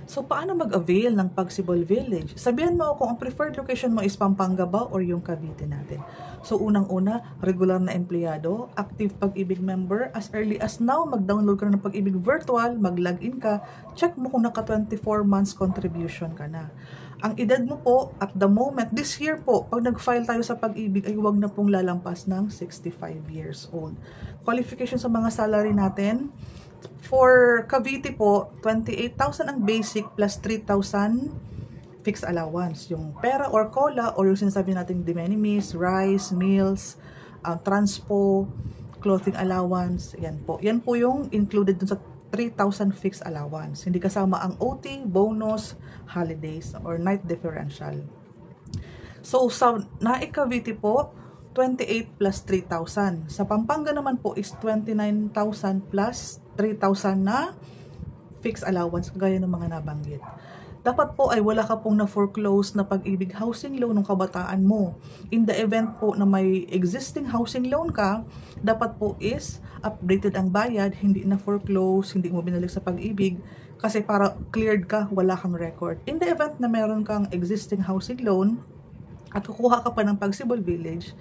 So, paano mag-avail ng Pagsibol Village? Sabihan mo kung ang preferred location mo is Pampanga ba or yung Cavite natin. So, unang-una, regular na empleyado, active Pag-ibig member, as early as now, mag-download ka na ng Pag-ibig virtual, mag-login ka, check mo kung naka 24 months contribution ka na. Ang edad mo po, at the moment, this year po, pag nag-file tayo sa Pag-ibig, ay huwag na pong lalampas ng 65 years old. Qualification sa mga salary natin, for Cavite po, 28,000 ang basic plus 3,000 fixed allowance. Yung pera or cola or yung sinasabi natin de minimis, rice, meals, transpo, clothing allowance, yan po. Yan po yung included dun sa 3,000 fixed allowance. Hindi kasama ang OT, bonus, holidays, or night differential. So, sa Cavite po, 28 plus 3,000. Sa Pampanga naman po is 29,000 plus 3,000 na fixed allowance, gaya ng mga nabanggit. Dapat po ay wala ka pong na-foreclose na Pag-ibig housing loan ng kabataan mo. In the event po na may existing housing loan ka, dapat po is updated ang bayad, hindi na-foreclose, hindi mo binalik sa Pag-ibig, kasi para cleared ka, wala kang record. In the event na meron kang existing housing loan, at kukuha ka pa ng Pagsibol Village,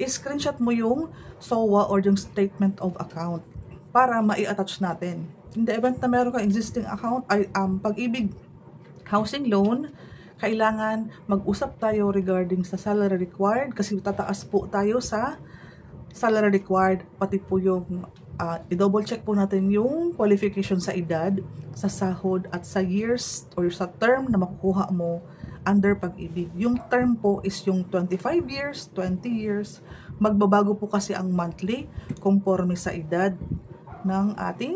i-screenshot mo yung SOA or yung statement of account para mai-attach natin. In the event na meron kang existing account, ay Pag-ibig housing loan, kailangan mag-usap tayo regarding sa salary required kasi tataas po tayo sa salary required, pati po yung i-double check po natin yung qualification sa edad, sa sahod at sa years or sa term na makukuha mo under Pag-ibig. Yung term po is yung 25 years, 20 years. Magbabago po kasi ang monthly conforme sa edad ng ating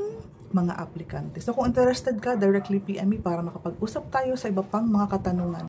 mga aplikante. So kung interested ka, directly PM me para makapag-usap tayo sa iba pang mga katanungan.